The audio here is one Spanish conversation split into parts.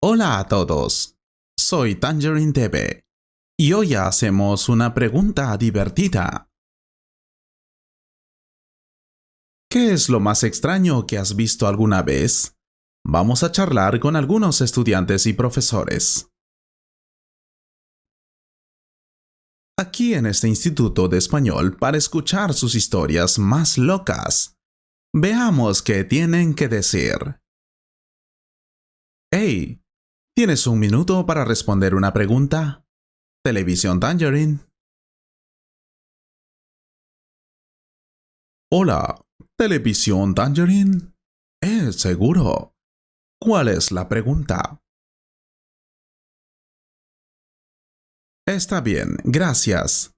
Hola a todos, soy Tangerine TV y hoy hacemos una pregunta divertida. ¿Qué es lo más extraño que has visto alguna vez? Vamos a charlar con algunos estudiantes y profesores. Aquí en este Instituto de Español para escuchar sus historias más locas. Veamos qué tienen que decir. Hey, ¿tienes un minuto para responder una pregunta? Televisión Tangerine. Hola, Televisión Tangerine. Seguro. ¿Cuál es la pregunta? Está bien, gracias.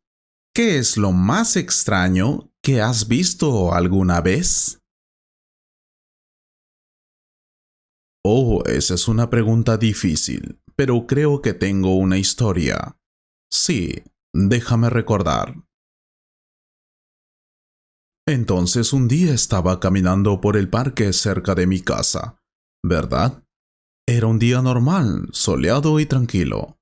¿Qué es lo más extraño que has visto alguna vez? Oh, esa es una pregunta difícil, pero creo que tengo una historia. Sí, déjame recordar. Entonces un día estaba caminando por el parque cerca de mi casa, ¿verdad? Era un día normal, soleado y tranquilo.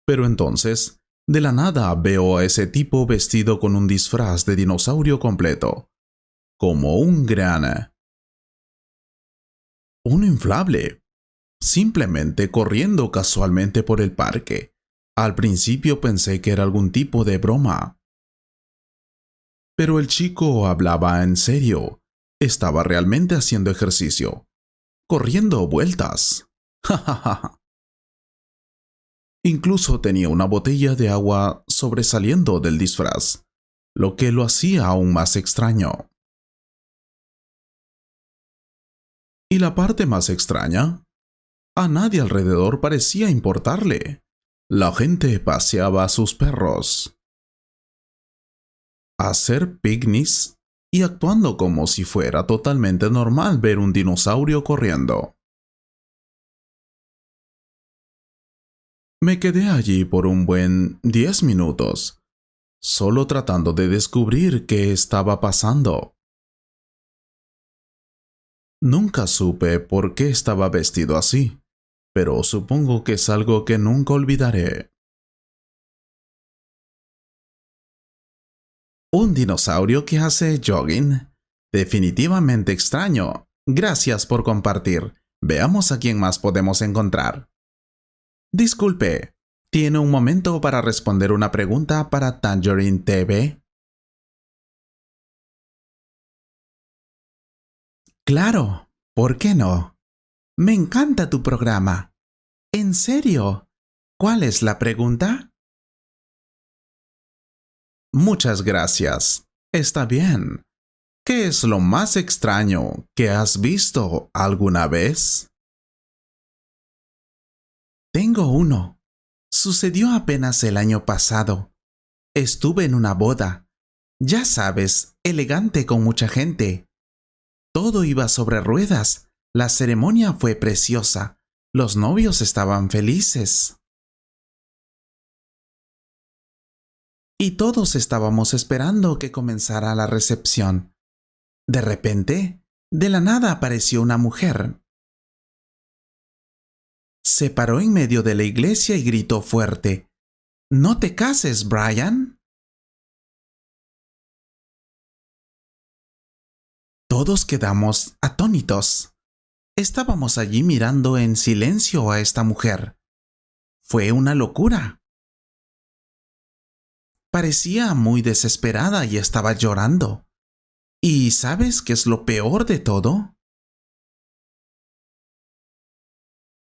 Pero entonces, de la nada veo a ese tipo vestido con un disfraz de dinosaurio completo, como un inflable, simplemente corriendo casualmente por el parque. Al principio pensé que era algún tipo de broma. Pero el chico hablaba en serio. Estaba realmente haciendo ejercicio, corriendo vueltas. Incluso tenía una botella de agua sobresaliendo del disfraz, lo que lo hacía aún más extraño. Y la parte más extraña, a nadie alrededor parecía importarle. La gente paseaba a sus perros, a hacer picnics y actuando como si fuera totalmente normal ver un dinosaurio corriendo. Me quedé allí por un buen 10 minutos, solo tratando de descubrir qué estaba pasando. Nunca supe por qué estaba vestido así, pero supongo que es algo que nunca olvidaré. Un dinosaurio que hace jogging. Definitivamente extraño. Gracias por compartir. Veamos a quién más podemos encontrar. Disculpe, ¿tiene un momento para responder una pregunta para Tangerine TV? Claro, ¿por qué no? Me encanta tu programa. ¿En serio? ¿Cuál es la pregunta? Muchas gracias. Está bien. ¿Qué es lo más extraño que has visto alguna vez? Tengo uno. Sucedió apenas el año pasado. Estuve en una boda. Ya sabes, elegante con mucha gente. Todo iba sobre ruedas. La ceremonia fue preciosa. Los novios estaban felices. Y todos estábamos esperando que comenzara la recepción. De repente, de la nada apareció una mujer. Se paró en medio de la iglesia y gritó fuerte: «¿No te cases, Brian?» Todos quedamos atónitos. Estábamos allí mirando en silencio a esta mujer. Fue una locura. Parecía muy desesperada y estaba llorando. ¿Y sabes qué es lo peor de todo?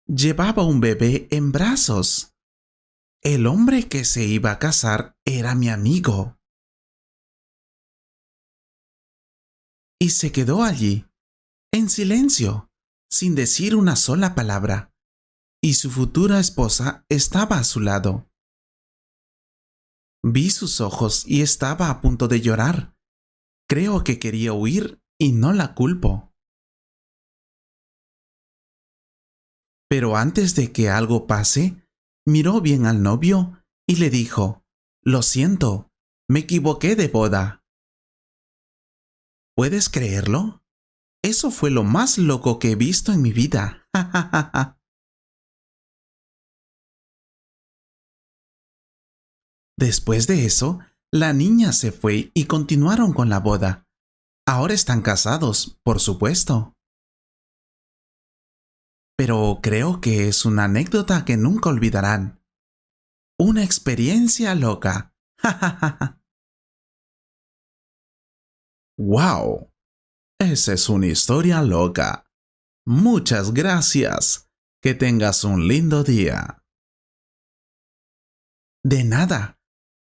Llevaba un bebé en brazos. El hombre que se iba a casar era mi amigo. Y se quedó allí, en silencio, sin decir una sola palabra. Y su futura esposa estaba a su lado. Vi sus ojos y estaba a punto de llorar. Creo que quería huir y no la culpo. Pero antes de que algo pase, miró bien al novio y le dijo: «Lo siento, me equivoqué de boda». ¿Puedes creerlo? Eso fue lo más loco que he visto en mi vida. Después de eso, la niña se fue y continuaron con la boda. Ahora están casados, por supuesto. Pero creo que es una anécdota que nunca olvidarán. Una experiencia loca. ¡Wow! Esa es una historia loca. Muchas gracias. Que tengas un lindo día. De nada.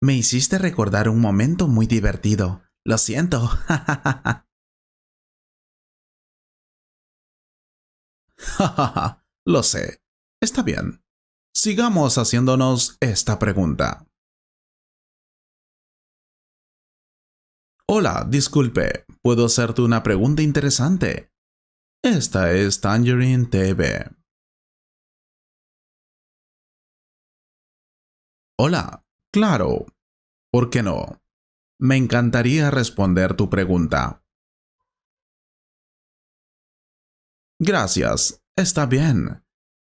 Me hiciste recordar un momento muy divertido. Lo siento. Lo sé. Está bien. Sigamos haciéndonos esta pregunta. Hola, disculpe. ¿Puedo hacerte una pregunta interesante? Esta es Tangerine TV. Hola. Claro. ¿Por qué no? Me encantaría responder tu pregunta. Gracias. Está bien.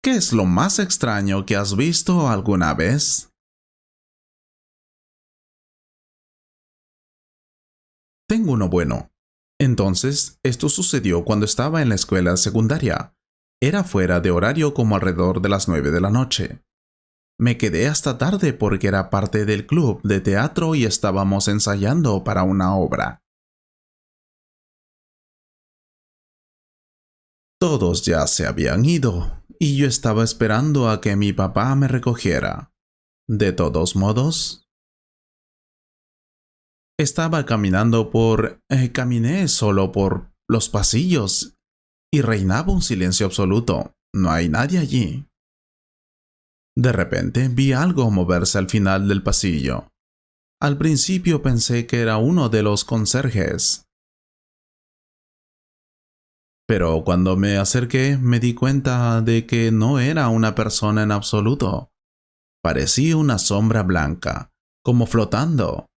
¿Qué es lo más extraño que has visto alguna vez? Tengo uno bueno. Entonces, esto sucedió cuando estaba en la escuela secundaria. Era fuera de horario como alrededor de las 9 de la noche. Me quedé hasta tarde porque era parte del club de teatro y estábamos ensayando para una obra. Todos ya se habían ido y yo estaba esperando a que mi papá me recogiera. De todos modos, caminé solo por los pasillos y reinaba un silencio absoluto. No hay nadie allí. De repente vi algo moverse al final del pasillo. Al principio pensé que era uno de los conserjes, pero cuando me acerqué me di cuenta de que no era una persona en absoluto. Parecía una sombra blanca, como flotando.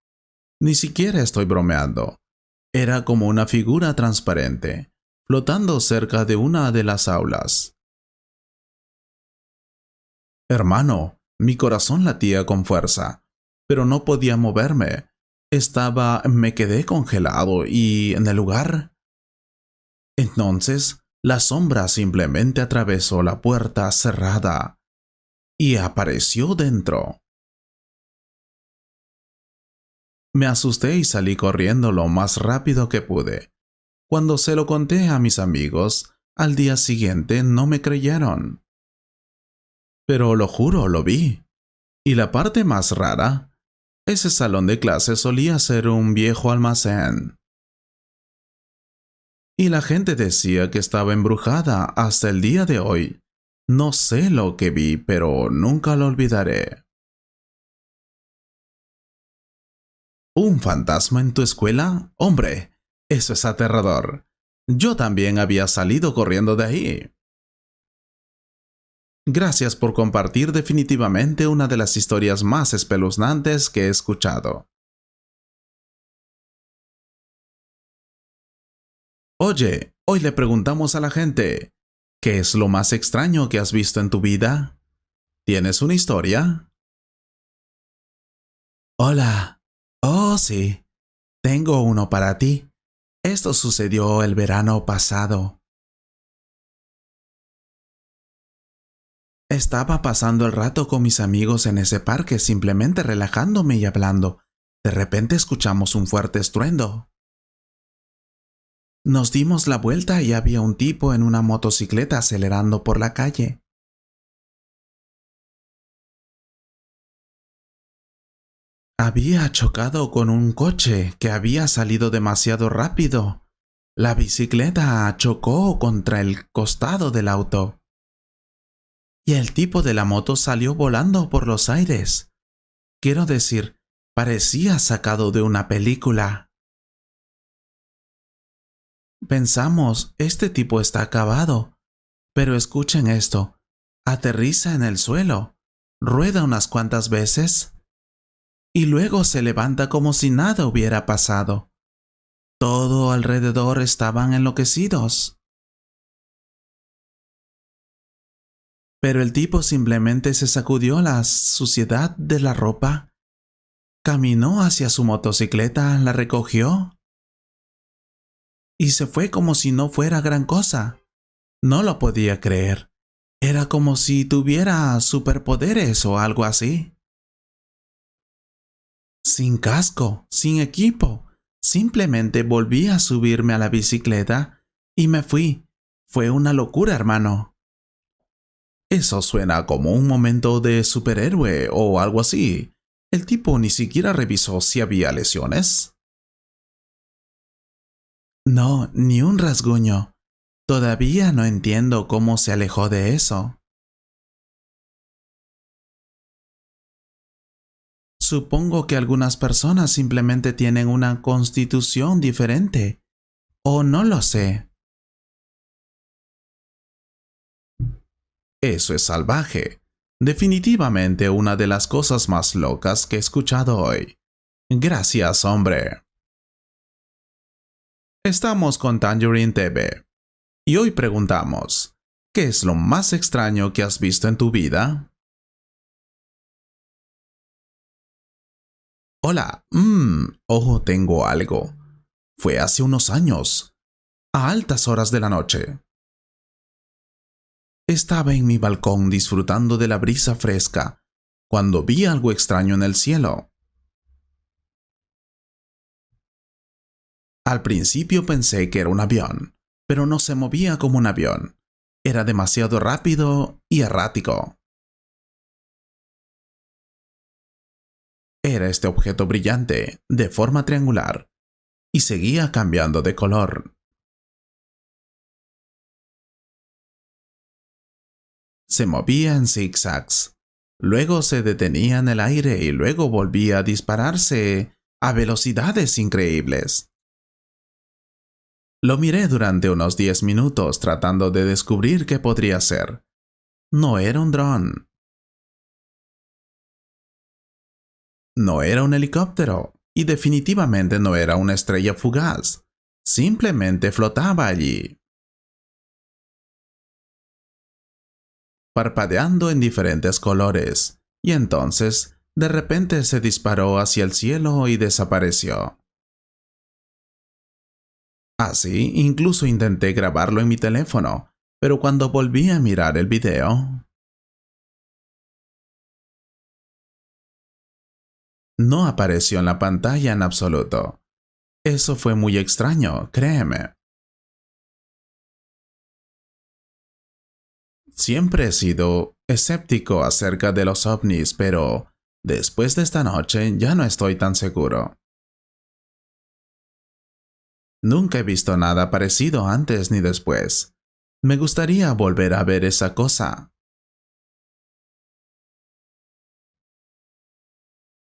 Ni siquiera estoy bromeando. Era como una figura transparente, flotando cerca de una de las aulas. Hermano, mi corazón latía con fuerza, pero no podía moverme. Me quedé congelado y en el lugar. Entonces, la sombra simplemente atravesó la puerta cerrada y apareció dentro. Me asusté y salí corriendo lo más rápido que pude. Cuando se lo conté a mis amigos, al día siguiente no me creyeron. Pero lo juro, lo vi. Y la parte más rara, ese salón de clase solía ser un viejo almacén. Y la gente decía que estaba embrujada hasta el día de hoy. No sé lo que vi, pero nunca lo olvidaré. ¿Un fantasma en tu escuela? Hombre, eso es aterrador. Yo también había salido corriendo de ahí. Gracias por compartir definitivamente una de las historias más espeluznantes que he escuchado. Oye, hoy le preguntamos a la gente, ¿qué es lo más extraño que has visto en tu vida? ¿Tienes una historia? Hola. Oh, sí. Tengo uno para ti. Esto sucedió el verano pasado. Estaba pasando el rato con mis amigos en ese parque, simplemente relajándome y hablando. De repente escuchamos un fuerte estruendo. Nos dimos la vuelta y había un tipo en una motocicleta acelerando por la calle. Había chocado con un coche que había salido demasiado rápido. La bicicleta chocó contra el costado del auto. Y el tipo de la moto salió volando por los aires. Quiero decir, parecía sacado de una película. Pensamos, este tipo está acabado. Pero escuchen esto. Aterriza en el suelo, rueda unas cuantas veces y luego se levanta como si nada hubiera pasado. Todo alrededor estaban enloquecidos. Pero el tipo simplemente se sacudió la suciedad de la ropa Caminó hacia su motocicleta, la recogió y se fue como si no fuera gran cosa. No lo podía creer. Era como si tuviera superpoderes o algo así. Sin casco, sin equipo. Simplemente volví a subirme a la bicicleta y me fui. Fue una locura, hermano. Eso suena como un momento de superhéroe o algo así. El tipo ni siquiera revisó si había lesiones. No, ni un rasguño. Todavía no entiendo cómo se alejó de eso. Supongo que algunas personas simplemente tienen una constitución diferente. O no lo sé. Eso es salvaje. Definitivamente una de las cosas más locas que he escuchado hoy. Gracias, hombre. Estamos con Tangerine TV. Y hoy preguntamos, ¿qué es lo más extraño que has visto en tu vida? Hola, ojo, tengo algo. Fue hace unos años, a altas horas de la noche. Estaba en mi balcón disfrutando de la brisa fresca, cuando vi algo extraño en el cielo. Al principio pensé que era un avión, pero no se movía como un avión. Era demasiado rápido y errático. Era este objeto brillante, de forma triangular, y seguía cambiando de color. Se movía en zigzags, luego se detenía en el aire y luego volvía a dispararse a velocidades increíbles. Lo miré durante unos 10 minutos tratando de descubrir qué podría ser. No era un dron. No era un helicóptero. Y definitivamente no era una estrella fugaz. Simplemente flotaba allí, parpadeando en diferentes colores. Y entonces, de repente se disparó hacia el cielo y desapareció. Así, incluso intenté grabarlo en mi teléfono, pero cuando volví a mirar el video, no apareció en la pantalla en absoluto. Eso fue muy extraño, créeme. Siempre he sido escéptico acerca de los ovnis, pero después de esta noche ya no estoy tan seguro. Nunca he visto nada parecido antes ni después. Me gustaría volver a ver esa cosa.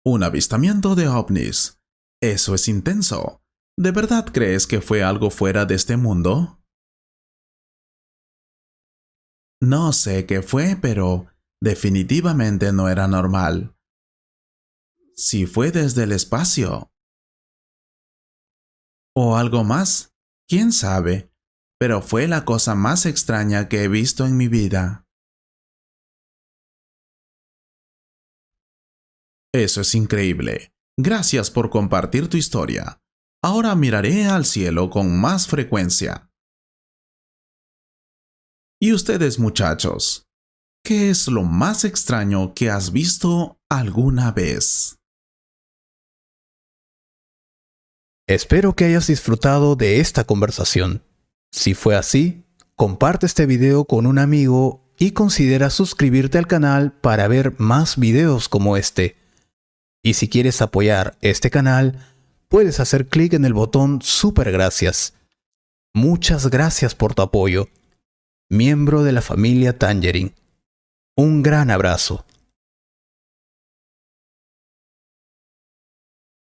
Un avistamiento de ovnis. Eso es intenso. ¿De verdad crees que fue algo fuera de este mundo? No sé qué fue, pero definitivamente no era normal. Si fue desde el espacio o algo más, quién sabe, pero fue la cosa más extraña que he visto en mi vida. Eso es increíble. Gracias por compartir tu historia. Ahora miraré al cielo con más frecuencia. ¿Y ustedes, muchachos? ¿Qué es lo más extraño que has visto alguna vez? Espero que hayas disfrutado de esta conversación. Si fue así, comparte este video con un amigo y considera suscribirte al canal para ver más videos como este. Y si quieres apoyar este canal, puedes hacer clic en el botón Super Gracias. Muchas gracias por tu apoyo. Miembro de la familia Tangerine. Un gran abrazo.